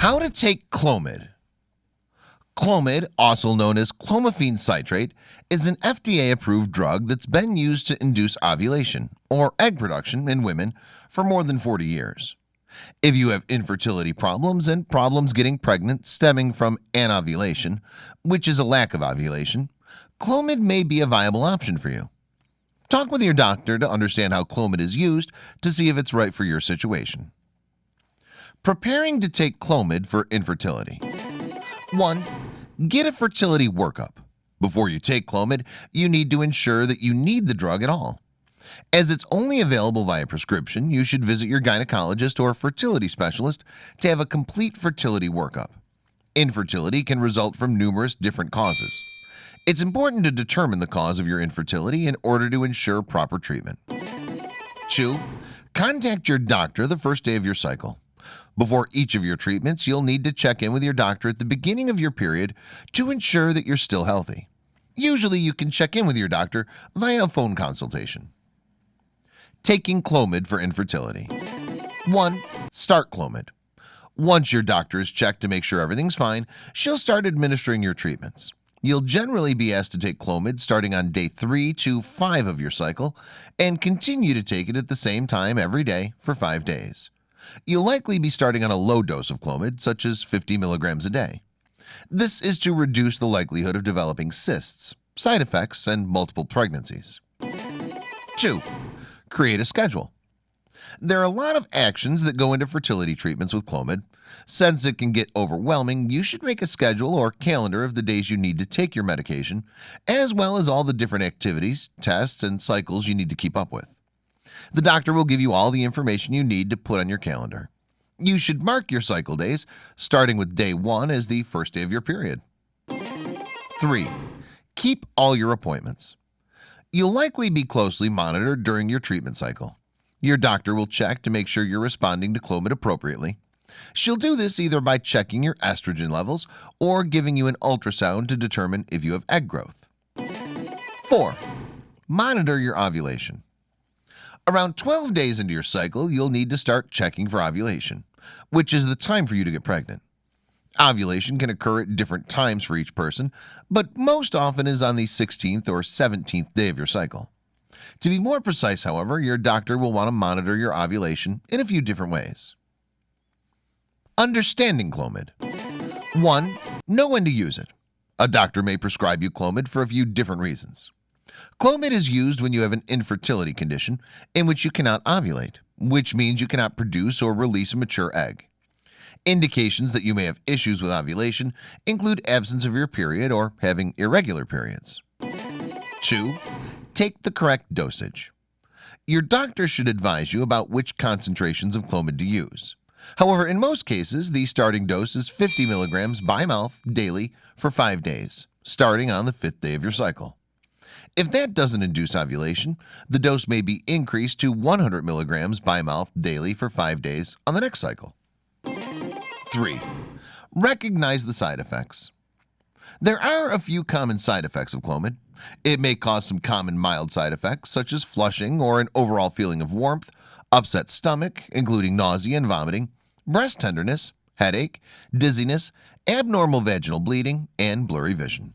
How to take Clomid. Clomid, also known as clomiphene citrate, is an FDA-approved drug that's been used to induce ovulation, or egg production, in women for more than 40 years. If you have infertility problems and problems getting pregnant stemming from anovulation, which is a lack of ovulation, Clomid may be a viable option for you. Talk with your doctor to understand how Clomid is used to see if it's right for your situation. Preparing to take Clomid for infertility. 1. Get a fertility workup. Before you take Clomid, you need to ensure that you need the drug at all. As it's only available via prescription, you should visit your gynecologist or fertility specialist to have a complete fertility workup. Infertility can result from numerous different causes. It's important to determine the cause of your infertility in order to ensure proper treatment. 2. Contact your doctor the first day of your cycle. Before each of your treatments, you'll need to check in with your doctor at the beginning of your period to ensure that you're still healthy. Usually you can check in with your doctor via a phone consultation. Taking Clomid for infertility. 1. Start Clomid. Once your doctor is checked to make sure everything's fine, she'll start administering your treatments. You'll generally be asked to take Clomid starting on day 3 to 5 of your cycle and continue to take it at the same time every day for 5 days. You'll likely be starting on a low dose of Clomid, such as 50 milligrams a day. This is to reduce the likelihood of developing cysts, side effects, and multiple pregnancies. 2. Create a schedule. There are a lot of actions that go into fertility treatments with Clomid. Since it can get overwhelming, you should make a schedule or calendar of the days you need to take your medication, as well as all the different activities, tests, and cycles you need to keep up with. The doctor will give you all the information you need to put on your calendar. You should mark your cycle days, starting with day 1 as the first day of your period. 3. Keep all your appointments. You'll likely be closely monitored during your treatment cycle. Your doctor will check to make sure you're responding to Clomid appropriately. She'll do this either by checking your estrogen levels or giving you an ultrasound to determine if you have egg growth. 4. Monitor your ovulation. Around 12 days into your cycle, you'll need to start checking for ovulation, which is the time for you to get pregnant. Ovulation can occur at different times for each person, but most often is on the 16th or 17th day of your cycle. To be more precise, however, your doctor will want to monitor your ovulation in a few different ways. Understanding Clomid. 1. Know when to use it. A doctor may prescribe you Clomid for a few different reasons. Clomid is used when you have an infertility condition in which you cannot ovulate, which means you cannot produce or release a mature egg. Indications that you may have issues with ovulation include absence of your period or having irregular periods. 2. Take the correct dosage. Your doctor should advise you about which concentrations of Clomid to use. However, in most cases, the starting dose is 50 milligrams by mouth daily for 5 days, starting on the 5th day of your cycle. If that doesn't induce ovulation, the dose may be increased to 100 milligrams by mouth daily for 5 days on the next cycle. 3. Recognize the side effects. There are a few common side effects of Clomid. It may cause some common mild side effects such as flushing or an overall feeling of warmth, upset stomach, including nausea and vomiting, breast tenderness, headache, dizziness, abnormal vaginal bleeding, and blurry vision.